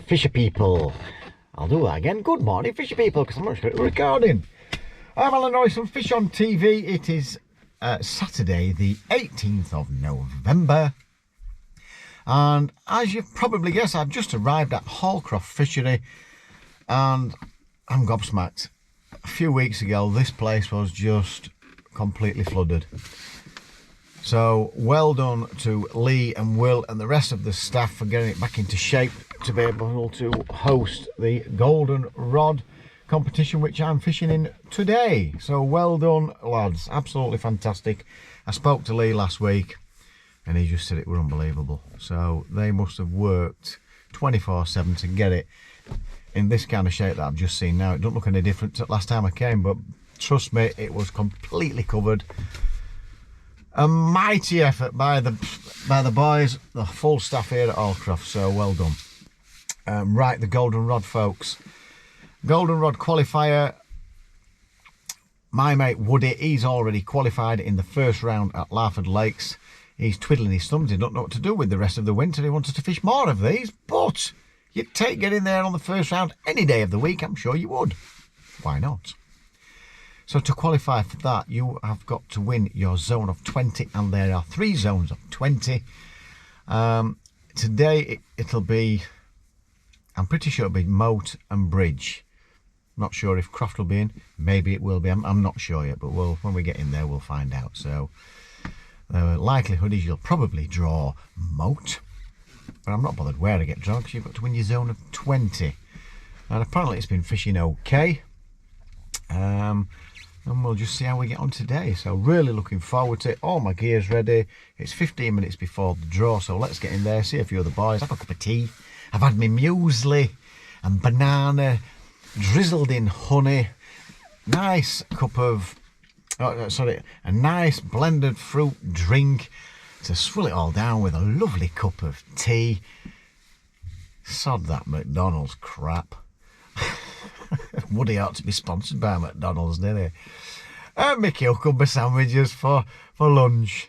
fisher people. I'll do that again. Good morning, fisher people, because I'm not sure we're recording. I'm Alan Norris from Fish on TV. It is Saturday, the 18th of November. And as you've probably guessed, I've just arrived at Hallcroft Fishery and I'm gobsmacked. A few weeks ago, this place was just completely flooded. So well done to Lee and Will and the rest of the staff for getting it back into shape to be able to host the golden rod competition, which I'm fishing in today. So well done, lads, absolutely fantastic. I spoke to Lee last week and he just said it were unbelievable. So they must have worked 24/7 to get it in this kind of shape that I've just seen now. It doesn't look any different to last time I came, but trust me, it was completely covered. A mighty effort by the boys, the full staff here at Hallcroft, so well done. Right, the golden rod, folks. Golden rod qualifier. My mate Woody, he's already qualified in the first round at Larford Lakes. He's twiddling his thumbs. He don't know what to do with the rest of the winter. He wants us to fish more of these, but you'd take getting there on the first round any day of the week. I'm sure you would. Why not? So to qualify for that, you have got to win your zone of 20, and there are 3 zones of 20. Today it'll be, I'm pretty sure it'll be moat and bridge. Not sure if Croft will be in. Maybe it will be. I'm not sure yet, but when we get in there, we'll find out. So the likelihood is you'll probably draw moat, but I'm not bothered where I get drawn because you've got to win your zone of 20. And apparently it's been fishing okay. And we'll just see how we get on today. So really looking forward to it. All my gear's ready. It's 15 minutes before the draw, so let's get in there, see a few of the boys, have a cup of tea. I've had my muesli and banana drizzled in honey. Nice cup of, a nice blended fruit drink to swill it all down with a lovely cup of tea. Sod that McDonald's crap. Woody ought to be sponsored by McDonald's, didn't he? My cucumber sandwiches for lunch.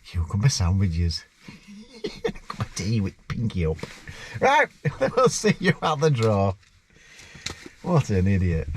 Cucumber sandwiches. Cup of tea with pinky up. Right, we'll see you at the draw. What an idiot.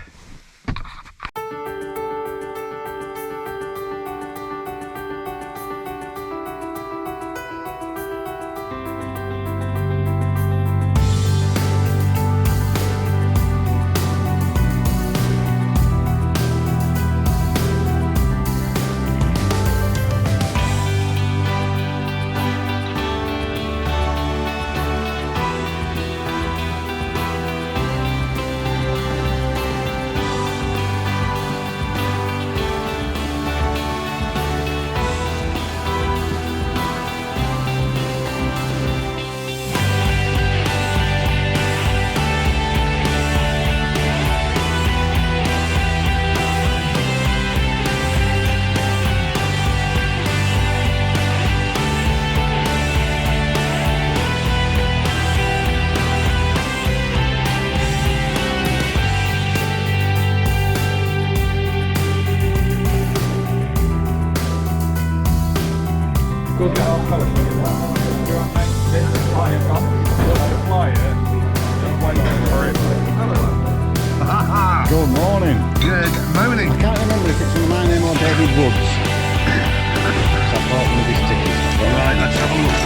Good morning. Good morning. I can't remember if it's my name or David Woods. So I bought one of his tickets. Right, let's have a look.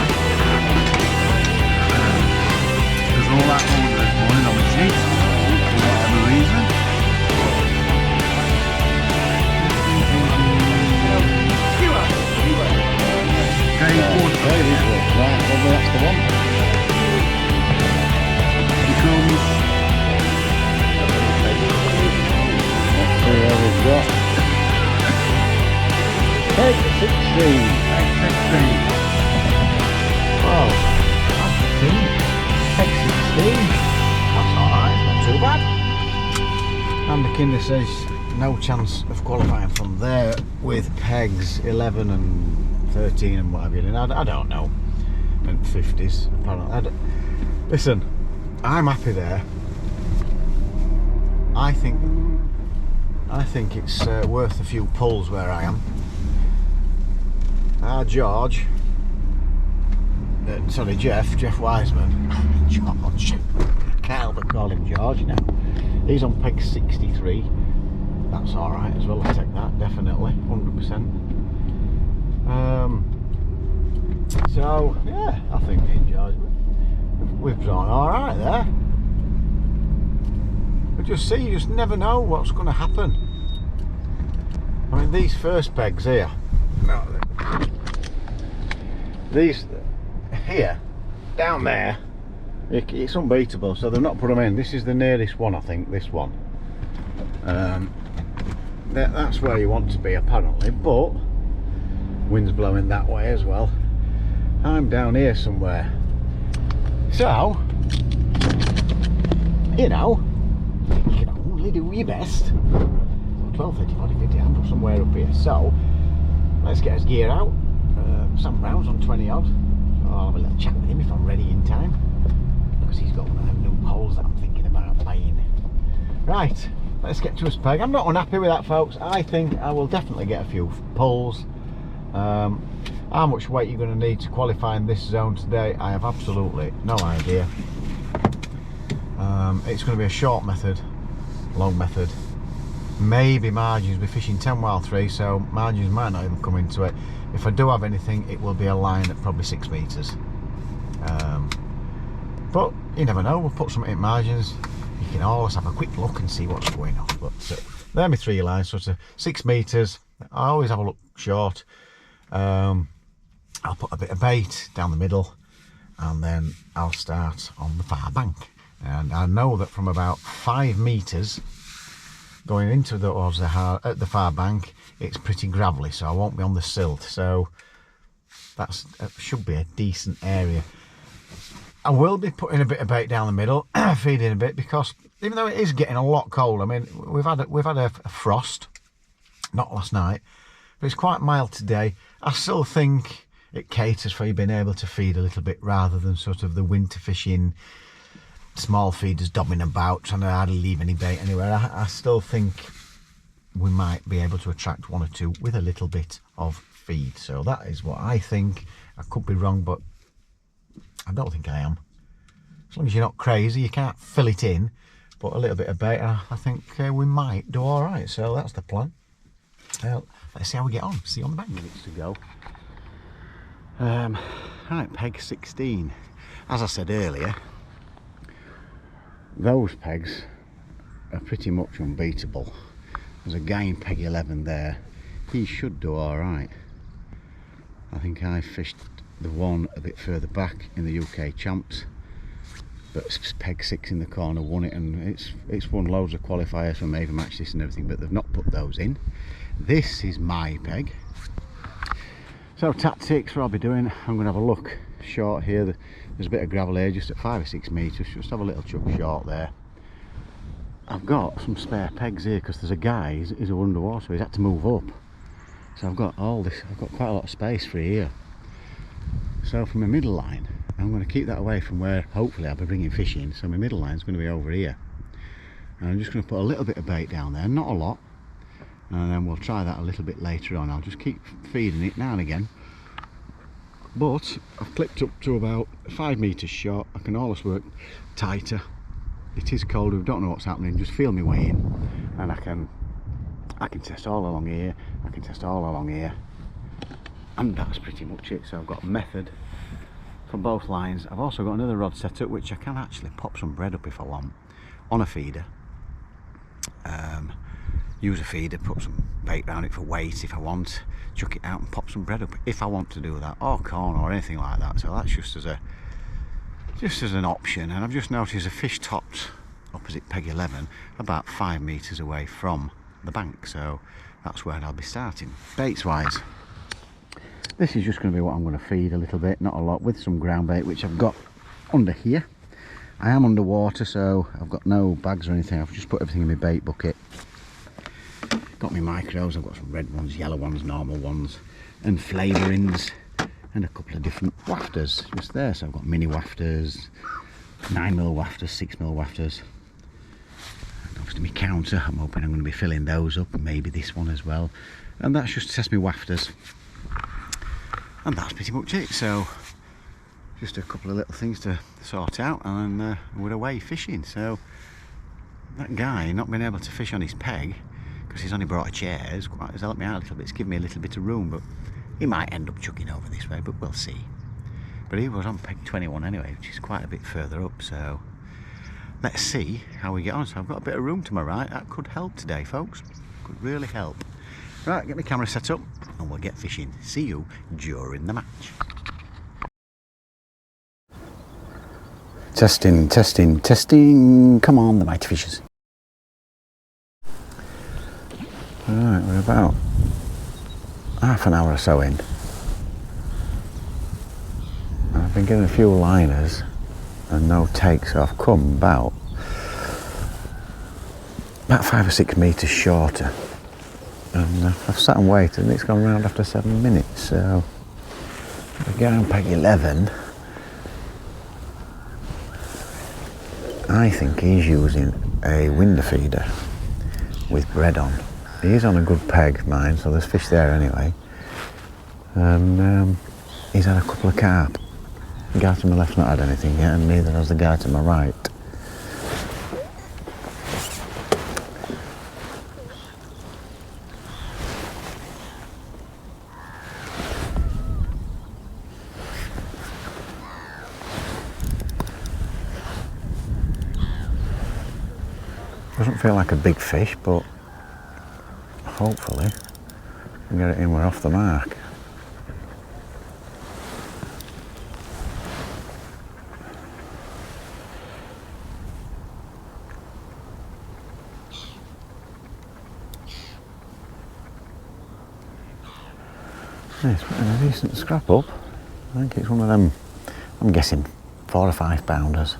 There's all that order this morning on the sheet, for whatever reason. David Woods. David Woods, right, well that's the one. He comes. Let's see what we've got. Peg 16. Peg 16. Wow, that's clean. Peg 16. That's alright, not too bad. And the Kinder says no chance of qualifying from there with pegs 11 and 13 and what have you. And I don't know. And 50s apparently. Listen, I'm happy there. I think it's worth a few pulls where I am. George, sorry, Jeff Wiseman. George. call him George now. He's on peg 63. That's alright as well, I'll take that, definitely, 100%. So, yeah, I think me and George, we've drawn alright there. But just see, you just never know what's going to happen. I mean, these first pegs here, these here, down there, it's unbeatable, so they've not put them in. This is the nearest one, I think, this one. That's where you want to be, apparently, but wind's blowing that way as well. I'm down here somewhere. So, you know, you can only do your best. 12, 30, 40, 50, I'm somewhere up here. So, let's get his gear out. Some rounds on 20 odd. So I'll have a little chat with him if I'm ready in time. Because he's got one of them new poles that I'm thinking about buying. Right, let's get to his peg. I'm not unhappy with that, folks. I think I will definitely get a few pulls. How much weight you're going to need to qualify in this zone today, I have absolutely no idea. It's going to be a short method, long method. Maybe margins. We're fishing 10 while 3, so margins might not even come into it. If I do have anything, it will be a line at probably 6 metres. But you never know, we'll put something in margins. You can always have a quick look and see what's going on. But there are my 3 lines, so it's 6 metres. I always have a look short. I'll put a bit of bait down the middle, and then I'll start on the far bank. And I know that from about 5 metres going into towards at the far bank, it's pretty gravelly, so I won't be on the silt. So that should be a decent area. I will be putting a bit of bait down the middle, feeding a bit, because even though it is getting a lot cold, I mean, we've had a frost, not last night, but it's quite mild today. I still think it caters for you being able to feed a little bit rather than sort of the winter fishing, small feeders dobbing about, trying to hardly leave any bait anywhere. I still think we might be able to attract 1 or 2 with a little bit of feed. So that is what I think. I could be wrong, but I don't think I am. As long as you're not crazy, you can't fill it in, but a little bit of bait, I think we might do all right. So that's the plan. Let's see how we get on. See you on the bank. Minutes to go. Right, peg 16. As I said earlier, those pegs are pretty much unbeatable. There's a guy in peg 11 there. He should do all right. I think I fished the one a bit further back in the UK Champs, but peg 6 in the corner won it, and it's won loads of qualifiers from Ava Match this and everything, but they've not put those in. This is my peg. So tactics, what I'll be doing, I'm going to have a look short here. There's a bit of gravel here just at 5 or 6 metres, just have a little chuck short there. I've got some spare pegs here because there's a guy, he's underwater, so he's had to move up. So I've got all this, I've got quite a lot of space for here. So from my middle line, I'm going to keep that away from where hopefully I'll be bringing fish in. So my middle line is going to be over here. And I'm just going to put a little bit of bait down there, not a lot. And then we'll try that a little bit later on. I'll just keep feeding it now and again. But I've clipped up to about 5 metres short. I can always work tighter. It is cold, we don't know what's happening, just feel my way in. And I can test all along here, I can test all along here. And that's pretty much it. So I've got a method from both lines. I've also got another rod setup which I can actually pop some bread up if I want on a feeder. Use a feeder, put some bait around it for weight if I want, chuck it out and pop some bread up if I want to do that, or corn or anything like that. So that's just as an option. And I've just noticed a fish topped opposite peg 11 about 5 metres away from the bank, so that's where I'll be starting. Baits wise, this is just going to be what I'm going to feed a little bit, not a lot, with some ground bait which I've got under here. I am underwater, so I've got no bags or anything. I've just put everything in my bait bucket. Got my micros, I've got some red ones, yellow ones, normal ones, and flavourings, and a couple of different wafters just there. So I've got mini wafters, 9mm wafters, 6mm wafters, and obviously my counter. I'm hoping I'm going to be filling those up, and maybe this one as well. And that's just to test my wafters, and that's pretty much it. So just a couple of little things to sort out, and we're away fishing. So that guy not being able to fish on his peg because he's only brought a chair has helped me out a little bit. It's given me a little bit of room, but he might end up chucking over this way, but we'll see. But he was on peg 21 anyway, which is quite a bit further up, so let's see how we get on. So I've got a bit of room to my right. That could help today, folks. Could really help. Right, get my camera set up and we'll get fishing. See you during the match. Testing, testing, testing. Come on, the mighty fishes. Right, we're about half an hour or so in. I've been getting a few liners and no takes, so I've come about 5 or 6 metres shorter. And I've sat and waited, and it's gone round after 7 minutes. So we get on peg 11. I think he's using a window feeder with bread on. He's on a good peg, mine, so there's fish there anyway. And he's had a couple of carp. The guy to my left's not had anything yet, and neither has the guy to my right. Doesn't feel like a big fish, but hopefully we can get it in. We're off the mark. It's putting a decent scrap up. I think it's one of them, I'm guessing 4 or 5 pounders.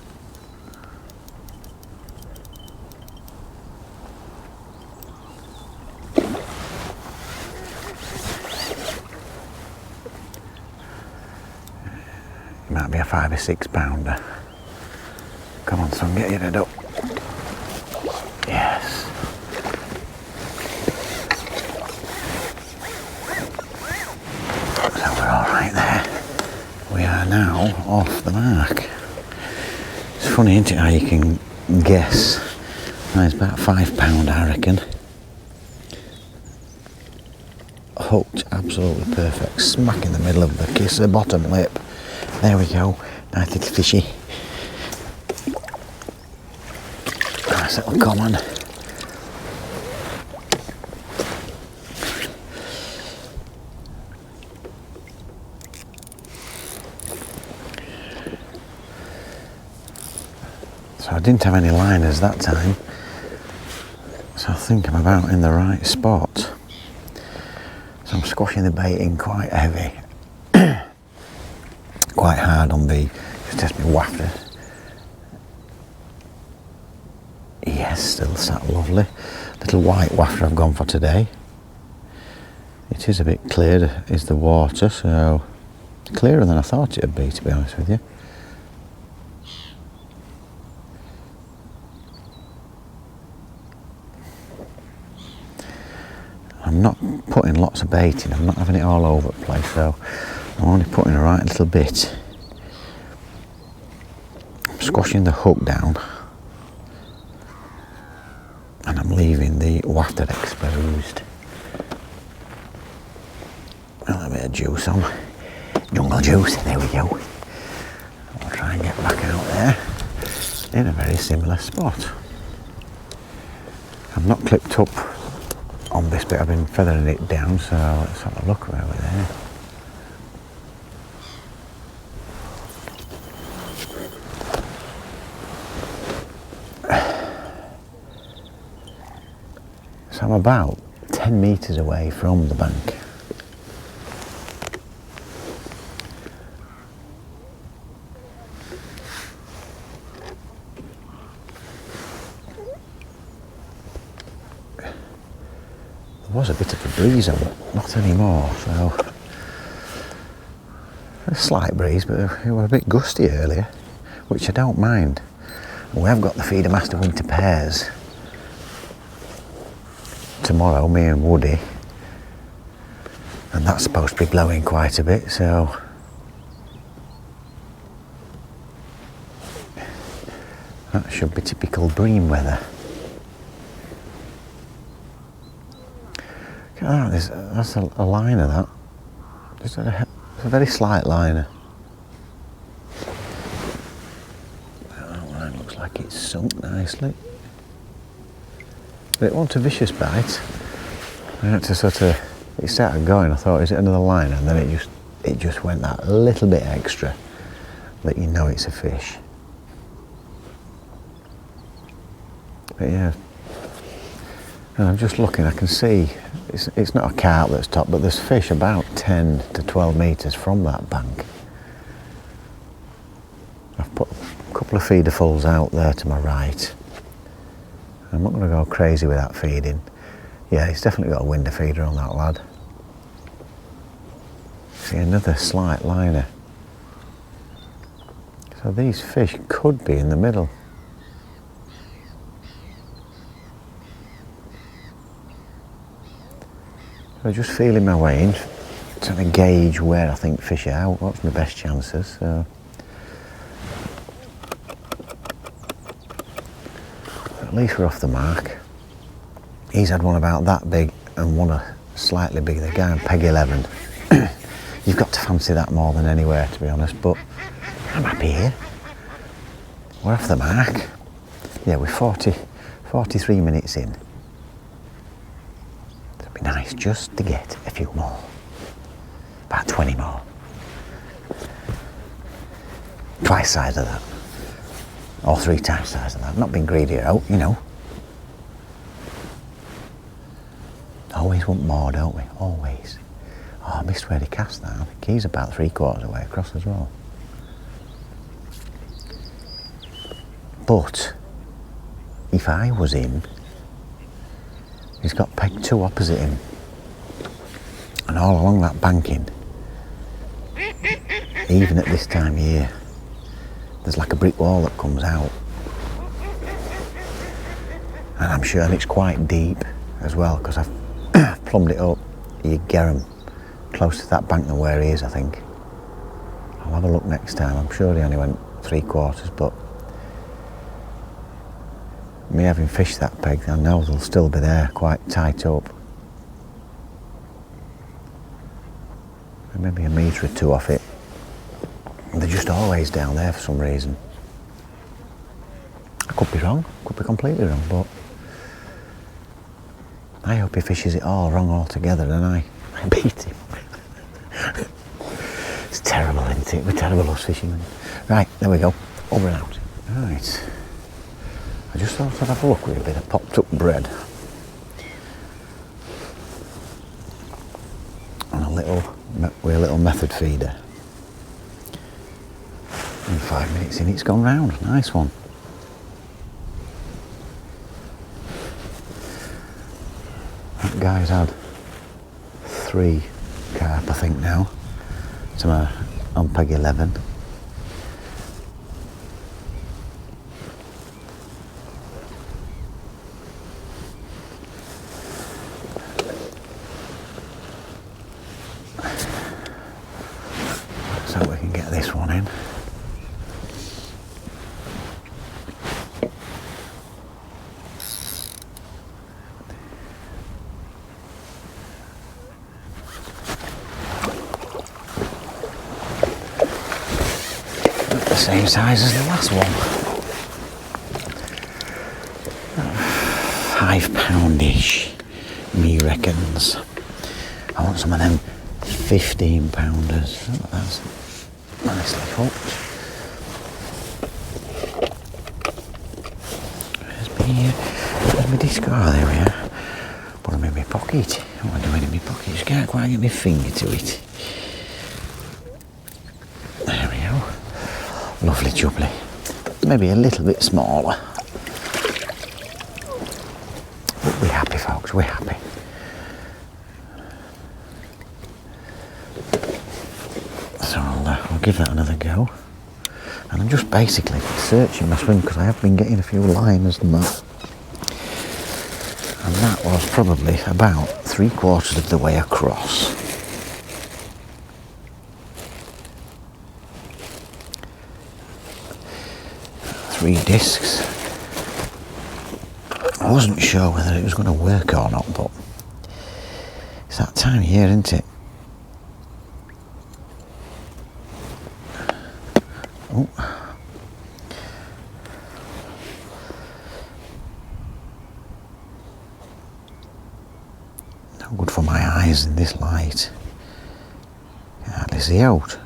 It might be a 5 or 6 pounder. Come on, son, get your head up. Yes. So we're all right there. We are now off the mark. It's funny, isn't it, how you can guess. It's about 5 pound, I reckon. Hooked, absolutely perfect. Smack in the middle of the kiss, the bottom lip. There we go. Nice little fishy. Nice little common. So I didn't have any liners that time, so I think I'm about in the right spot. So I'm squashing the bait in quite heavy, quite hard on the, just test me wafter. Yes, still sat lovely. Little white wafter I've gone for today. It is a bit cleared, is the water, so clearer than I thought it would be, to be honest with you. I'm not putting lots of bait in, I'm not having it all over the place, so I'm only putting a right little bit. I'm squashing the hook down and I'm leaving the wafter exposed. A little bit of juice on, jungle juice, there we go. I'll try and get back out there in a very similar spot. I'm not clipped up on this bit, I've been feathering it down, so let's have a look over there. So I'm about 10 metres away from the bank. There was a bit of a breeze on, not anymore, so a slight breeze, but it was a bit gusty earlier, which I don't mind. We have got the Feeder Master Winter Pairs tomorrow, me and Woody, and that's supposed to be blowing quite a bit, so That should be typical bream weather. Oh, that's a liner, that. It's a very slight liner. That line looks like it's sunk nicely. But it wasn't a vicious bite. I had to sort of, it started going, I thought, is it another liner? And then it just went that little bit extra that you know it's a fish. But yeah, and I'm just looking, I can see, it's not a carp that's top, but there's fish about 10 to 12 metres from that bank. I've put a couple of feederfuls out there to my right. I'm not going to go crazy with that feeding. Yeah, he's definitely got a window feeder on that lad. See, another slight liner. So these fish could be in the middle. So just feeling my way in, trying to gauge where I think fish are out, what's my best chances. So at least we're off the mark. He's had one about that big and one slightly bigger. The guy on peg 11. You've got to fancy that more than anywhere, to be honest, but I'm happy here. We're off the mark. Yeah, we're 43 minutes in. It'd be nice just to get a few more. About 20 more. Twice size of that. Or 3 times size of that. Not being greedy out, you know. Always want more, don't we? Always. Oh, I missed where he cast that. I think he's about 3/4 of the way across as well. But if I was in, he's got peg 2 opposite him. And all along that banking, even at this time of year, there's like a brick wall that comes out. And I'm sure it's quite deep as well, because I've plumbed it up. You get him close to that bank than where he is, I think. I'll have a look next time. I'm sure he only went 3/4, but me having fished that peg, I know they'll still be there, quite tight up. Maybe a metre or 2 off it. They're just always down there for some reason. I could be wrong, could be completely wrong, but I hope he fishes it all wrong altogether and I beat him. It's terrible, isn't it? We're terrible us fishermen. Right, there we go. Over and out. Right. I just thought I'd have a look with a bit of popped up bread. And with a little method feeder. And 5 minutes in, it's gone round. Nice one. That guy's had 3 carp, I think, now. Some on peg 11. So we can get this one in. Same size as the last one. 5 poundish, me reckons. I want some of them 15 pounders. Oh, that's nicely hooked. Where's my disc? Oh, there we are. Put them in my pocket. What am I doing in my pocket? Just can't quite get my finger to it. There we go. Lovely jubbly. Maybe a little bit smaller. But we're happy, folks, we're happy. So I'll give that another go. And I'm just basically searching my swim because I have been getting a few liners and that. And that was probably about 3/4 of the way across. 3 discs. I wasn't sure whether it was going to work or not, but it's that time of year, isn't it? Oh. No good for my eyes in this light. Can't hardly see out.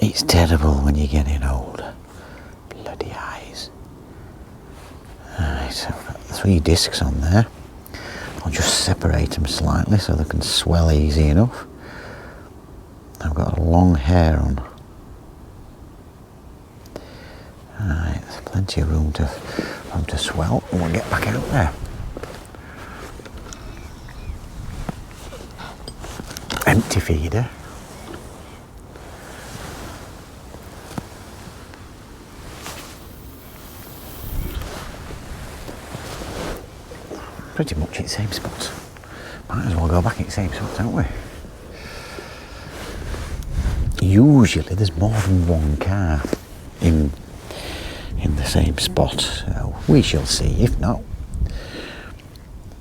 It's terrible when you're getting old. Bloody eyes. Alright, so I've got 3 discs on there. I'll just separate them slightly so they can swell easy enough. I've got a long hair on. Alright, there's plenty of room to swell and we'll get back out there. Empty feeder. Pretty much in the same spot. Might as well go back in the same spot, don't we? Usually there's more than one car in the same spot, so we shall see. If not,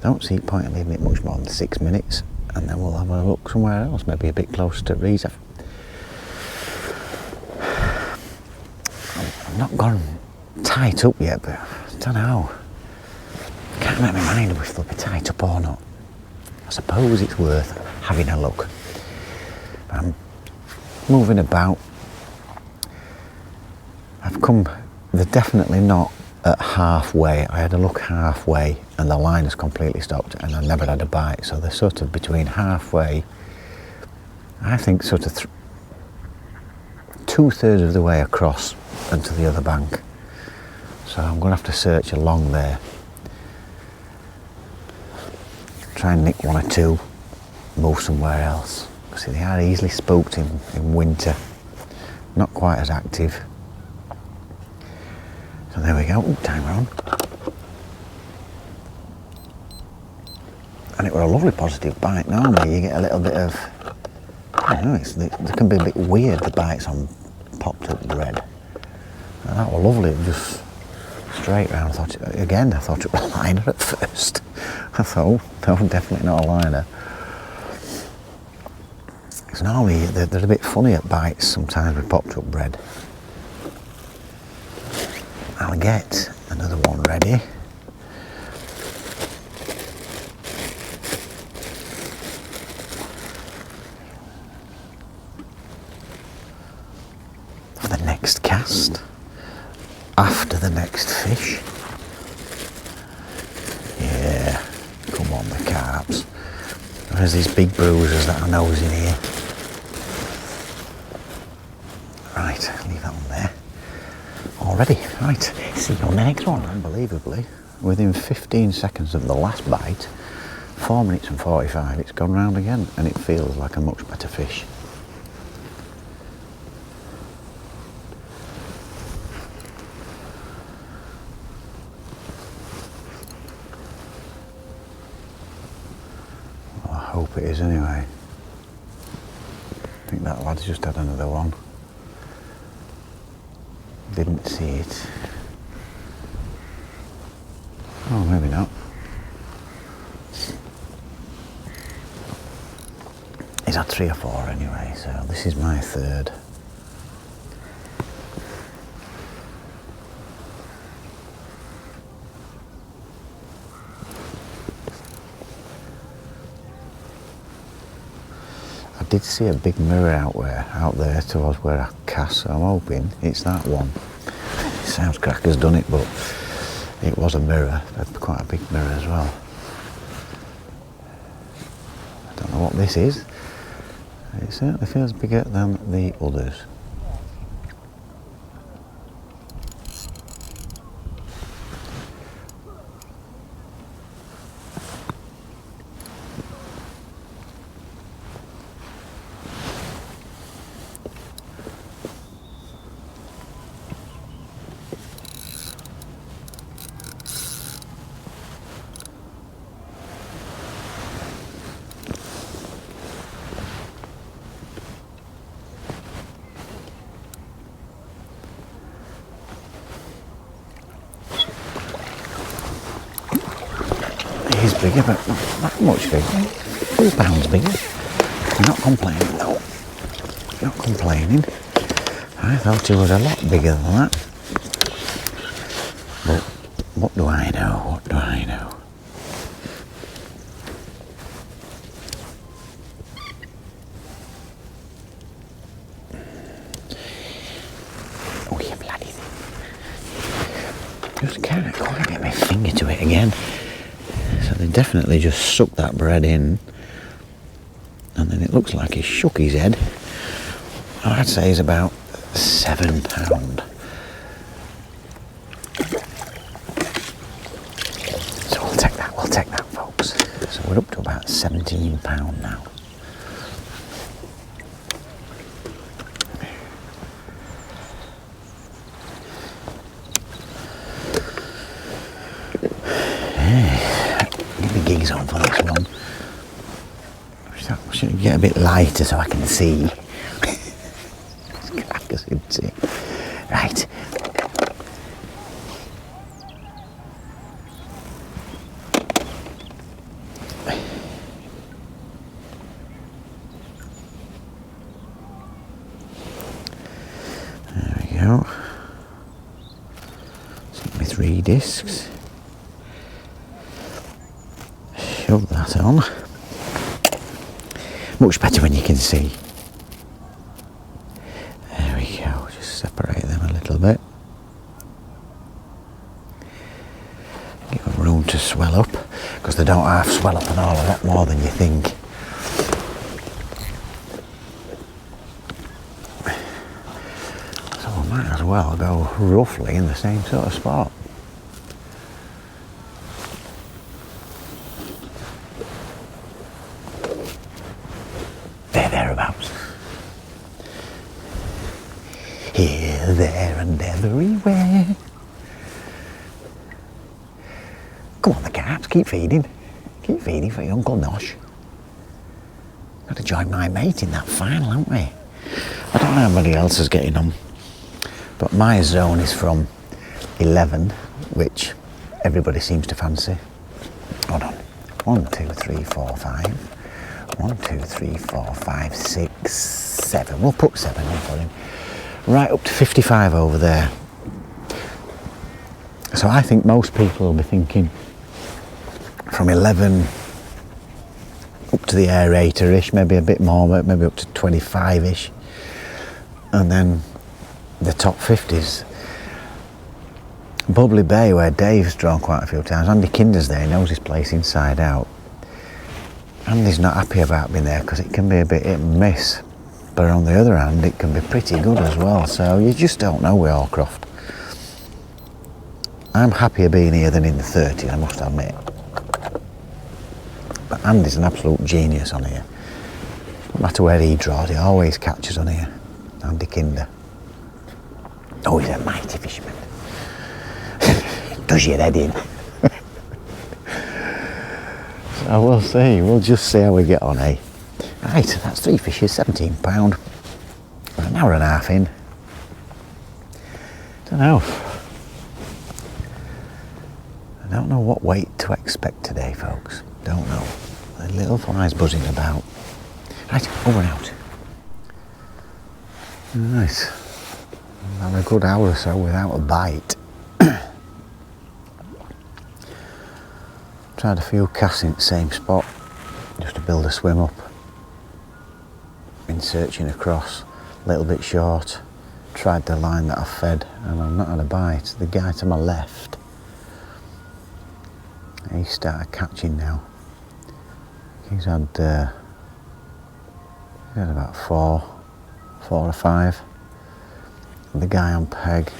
don't see point in leaving it much more than 6 minutes, and then we'll have a look somewhere else, maybe a bit closer to Reese. I've not gone tight up yet, but I don't know. Can't make my mind up if they'll be tight up or not. I suppose it's worth having a look. I'm moving about. They're definitely not at halfway. I had a look halfway and the line has completely stopped and I never had a bite. So they're sort of between halfway, I think sort of 2/3 of the way across and to the other bank. So I'm going to have to search along there. Try and nick 1 or 2, move somewhere else. See, they are easily spooked in winter. Not quite as active. So there we go. Ooh, timer on. And it was a lovely positive bite. Normally you get a little bit of, I don't know, they can be a bit weird, the bites on popped up bread. And that was lovely. It was just straight round. I thought it was a liner at first. I thought, oh, no, definitely not a liner. Because normally they're a bit funny at bites sometimes with popped up bread. I'll get another one ready. For the next cast, after the next fish. Yeah, come on the carps. There's these big bruisers that are nosing here. Right, leave that one there. Already, right, see you on the next one. Unbelievably, within 15 seconds of the last bite, 4 minutes and 45, it's gone round again and it feels like a much better fish. Well, I hope it is anyway. I think that lad's just had another one. Didn't see it. Oh, maybe not. He's had 3 or 4 anyway, so this is my 3rd. I did see a big mirror out there towards where I cast, so I'm hoping it's that one. It sounds cracker's done it, but it was a mirror, quite a big mirror as well. I don't know what this is. It certainly feels bigger than the others. bigger, but not that much bigger. £2 bigger. You're not complaining though. Not complaining. I thought it was a lot bigger than that. But what do I know? What do I know? Oh, you bloody thing. Just can't quite get my finger to it again. So they definitely just sucked that bread in. And then it looks like he shook his head. I'd say he's about £7. So we'll take that folks. So we're up to about £17 now. Get the gigs on for this one. I should get a bit lighter so I can see. Right. There we go. Set my 3 discs. Shove that on. Much better when you can see. There we go, just separate them a little bit. Give them room to swell up, because they don't half swell up and all a lot more than you think. So I might as well go roughly in the same sort of spot. Thereabouts. Here, there and everywhere. Come on the cats, keep feeding. Keep feeding for your Uncle Nosh. Got to join my mate in that final, haven't we? I don't know how anybody else is getting on, but my zone is from 11, which everybody seems to fancy. Hold on. 1, 2, 3, 4, 5. 1, 2, 3, 4, 5, 6, 7. We'll put 7 in for him. Right up to 55 over there. So I think most people will be thinking from 11 up to the aerator-ish, maybe a bit more, maybe up to 25-ish. And then the top 50s. Bubbly Bay, where Dave's drawn quite a few times. Andy Kinder's there, he knows his place inside out. Andy's not happy about being there because it can be a bit hit and miss. But on the other hand, it can be pretty good as well. So you just don't know with Hallcroft. I'm happier being here than in the 30s, I must admit. But Andy's an absolute genius on here. No matter where he draws, he always catches on here. Andy Kinder. Oh, he's a mighty fisherman. Does your head in. So we'll see, we'll just see how we get on, eh? Right, that's 3 fishes, £17. We're an hour and a half in. Don't know. I don't know what weight to expect today, folks. Don't know. The little flies buzzing about. Right, over and out. Nice. Had a good hour or so without a bite. Tried a few casts in the same spot just to build a swim up. Been searching across, a little bit short. Tried the line that I fed and I've not had a bite. The guy to my left, he started catching now. He's had about 4 or 5. The guy on peg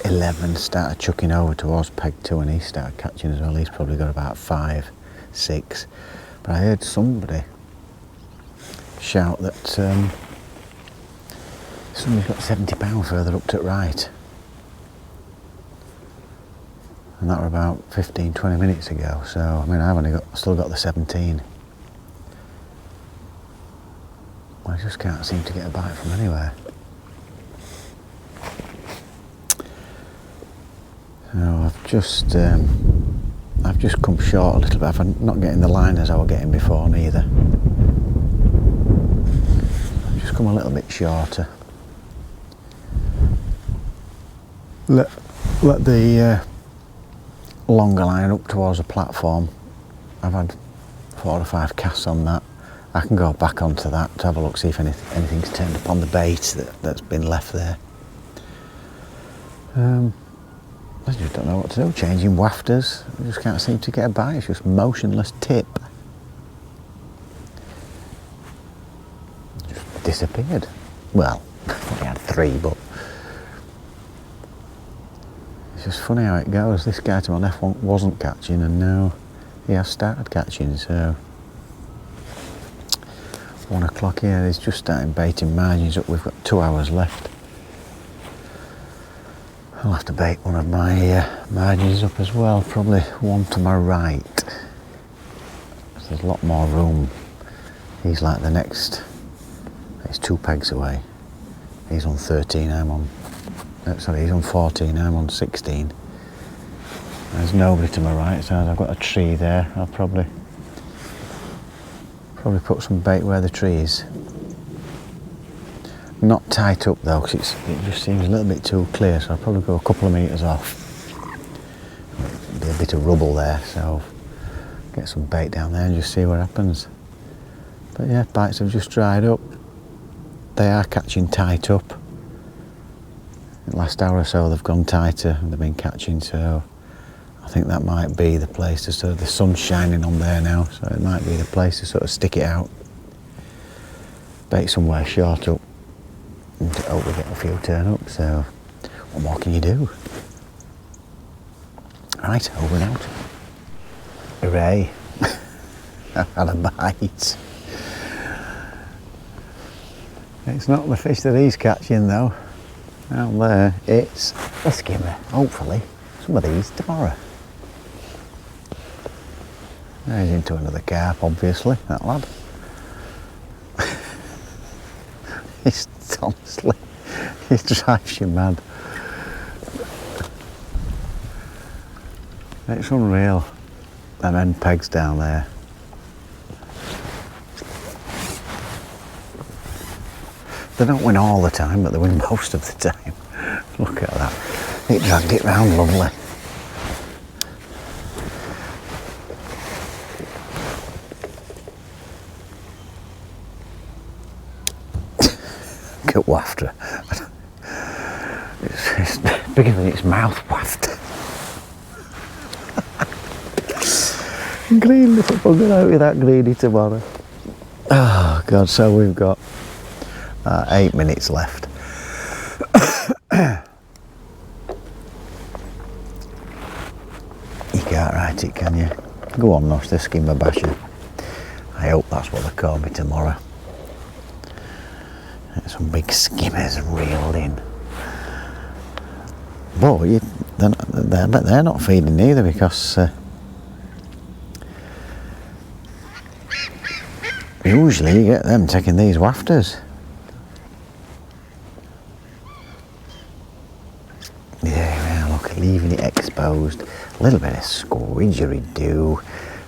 11 started chucking over towards peg 2 and he started catching as well. He's probably got about 5, 6. But I heard somebody shout that somebody's got £70 further up to the right. And that were about 15-20 minutes ago. So I mean, I've still got the 17. I just can't seem to get a bite from anywhere. So I've just I've just come short a little bit. I'm not getting the line as I was getting before neither. I've just come a little bit shorter. Let the longer line up towards the platform. I've had 4 or 5 casts on that. I can go back onto that to have a look, see if anything's turned up on the bait that's been left there. I just don't know what to do. Changing wafters, I just can't seem to get a bite. It's just motionless tip. Just disappeared. Well, I only had 3, but it's just funny how it goes. This guy to my left wasn't catching, and now he has started catching. So 1 o'clock here. He's just starting baiting margins up. We've got 2 hours left. I'll have to bait one of my margins up as well, probably one to my right. There's a lot more room. He's like the next, it's 2 pegs away. He's on 13, I'm on, sorry, he's on 14, I'm on 16. There's nobody to my right, so I've got a tree there. I'll probably put some bait where the tree is. Not tight up though, because it just seems a little bit too clear, so I'll probably go a couple of metres off. There'll be a bit of rubble there, so get some bait down there and just see what happens. But yeah, bites have just dried up. They are catching tight up. In the last hour or so they've gone tighter and they've been catching, so I think that might be the place to sort of, the sun's shining on there now, so it might be the place to sort of stick it out. Bait somewhere short up. And hope we get a few turn up, so what more can you do? Right, over and out. Hooray. I've had a bite. It's not the fish that he's catching though. Down there, it's a skimmer. Hopefully, some of these tomorrow. He's into another carp, obviously, that lad. It's honestly, it drives you mad. It's unreal. Them end pegs down there. They don't win all the time, but they win most of the time. Look at that. It dragged it round lovely. Good wafter. It's bigger than its mouth waft. Green little bugger out with that greedy tomorrow. Oh God, so we've got 8 minutes left. You can't write it, can you? Go on, Nosh, the skimmer basher. I hope that's what they call me tomorrow. Some big skimmers reeled in. But they're not feeding either, because usually you get them taking these wafters. Yeah, look, leaving it exposed. A little bit of squidgery-do.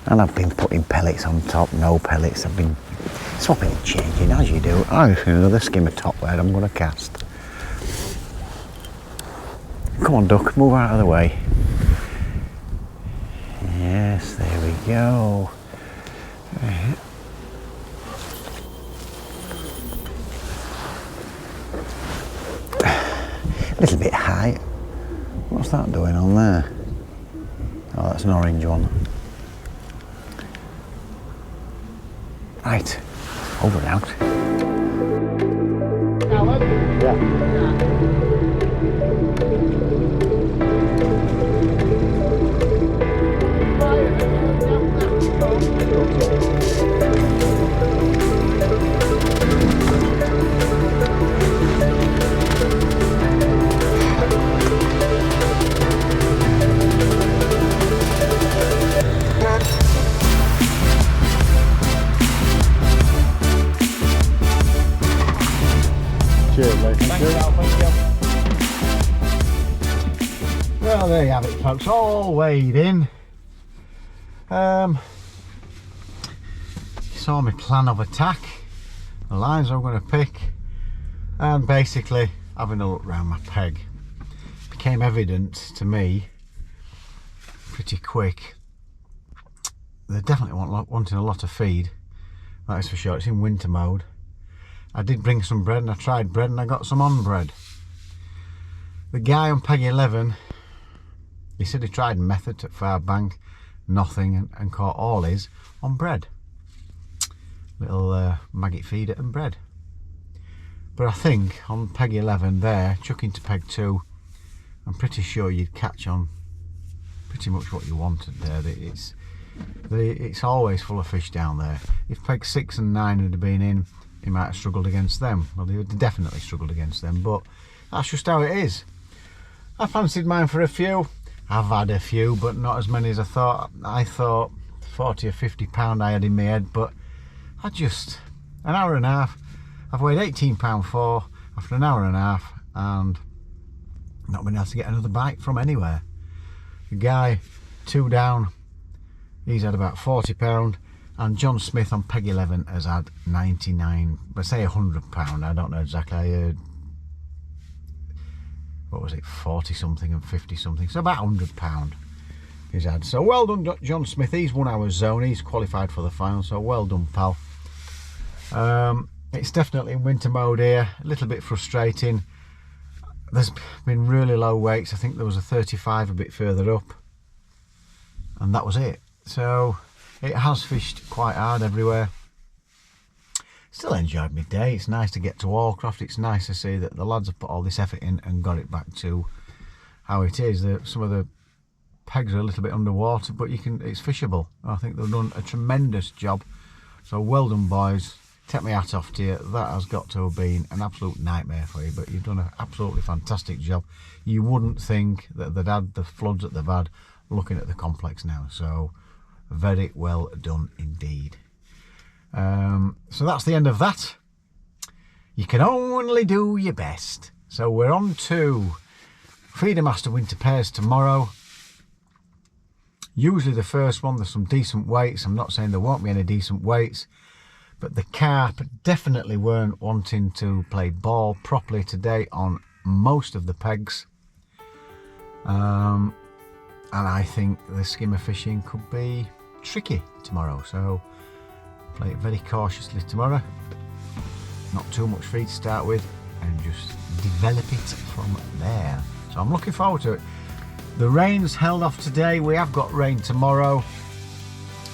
And I've been putting pellets on top, no pellets. I've been swapping and changing as you do. I've got another skimmer top where I'm going to cast. Come on, duck, move out of the way. Yes, there we go. Right. A little bit high. What's that doing on there? Oh, that's an orange one. Right, over and out. Yeah. Cheers, mate. Thank you. Well, there you have it, folks. All weighed in. Saw my plan of attack, the lines I'm going to pick, and basically having a look round my peg, became evident to me pretty quick they're definitely wanting a lot of feed. That is for sure. It's in winter mode. I did bring some bread and I tried bread and I got some on bread. The guy on peg 11, he said he tried method at far bank, nothing, and caught all his on bread. Little maggot feeder and bread. But I think on peg 11 there, chucking to peg 2, I'm pretty sure you'd catch on pretty much what you wanted there. It's always full of fish down there. If peg 6 and 9 had been in, he might have struggled against them. Well, they definitely struggled against them, but that's just how it is. I fancied mine for a few. I've had a few, but not as many as I thought. I thought 40 or 50 pound I had in my head, but I just, an hour and a half, I've weighed 18 pound 4 after an hour and a half and not been able to get another bite from anywhere. The guy 2 down, he's had about 40 pound, and John Smith on peg 11 has had 99, let's say 100 pound, I don't know exactly. I heard, what was it, 40 something and 50 something, so about 100 pound he's had. So well done John Smith, he's won our zone, he's qualified for the final, so well done pal. It's definitely in winter mode here, a little bit frustrating. There's been really low weights. I think there was a 35 a bit further up, and that was it. So it has fished quite hard everywhere. Still enjoyed my day. It's nice to get to Hallcroft. It's nice to see that the lads have put all this effort in and got it back to how it is. Some of the pegs are a little bit underwater, but it's fishable. I think they've done a tremendous job. So well done, boys. Take my hat off to you. That has got to have been an absolute nightmare for you, but you've done an absolutely fantastic job. You wouldn't think that they'd had the floods that they've had looking at the complex now, so very well done indeed. So that's the end of that. You can only do your best. So we're on to Feeder Master Winter Pairs tomorrow. Usually the first one, there's some decent weights. I'm not saying there won't be any decent weights, but the carp definitely weren't wanting to play ball properly today on most of the pegs. And I think the skimmer fishing could be tricky tomorrow. So play it very cautiously tomorrow. Not too much feed to start with and just develop it from there. So I'm looking forward to it. The rain's held off today. We have got rain tomorrow.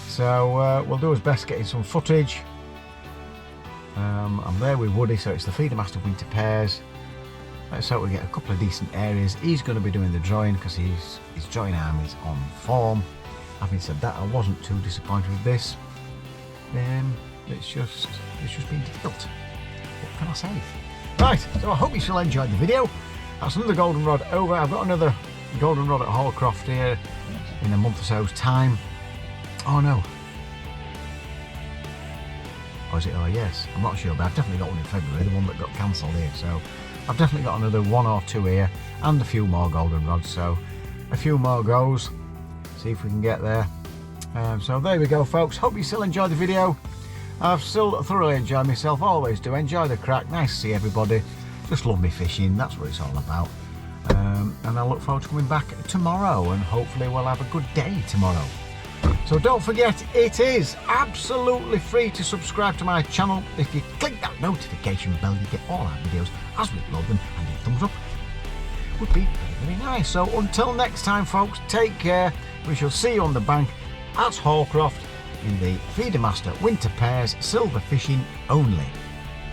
So we'll do our best getting some footage. I'm there with Woody, so it's the Feeder Master Winter Pairs. Let's hope we get a couple of decent areas. He's going to be doing the drawing because his drawing arm is on form. Having said that, I wasn't too disappointed with this. It's just been difficult. What can I say? Right, so I hope you still enjoyed the video. That's another golden rod over. I've got another golden rod at Hallcroft here in a month or so's time. Oh no. Or is it? Oh yes, I'm not sure, but I've definitely got one in February, the one that got cancelled here. So I've definitely got another 1 or 2 here and a few more golden rods. So a few more goes. See if we can get there. So there we go, folks. Hope you still enjoyed the video. I've still thoroughly enjoyed myself. Always do. Enjoy the crack. Nice to see everybody. Just love me fishing. That's what it's all about. And I look forward to coming back tomorrow, and hopefully we'll have a good day tomorrow. So don't forget, it is absolutely free to subscribe to my channel. If you click that notification bell, you get all our videos as we upload them, and a thumbs up would be very, very nice. So until next time, folks, take care. We shall see you on the bank at Hallcroft in the Feeder Master Winter Pairs silver fishing only.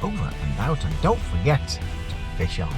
Over and out, and don't forget to fish on.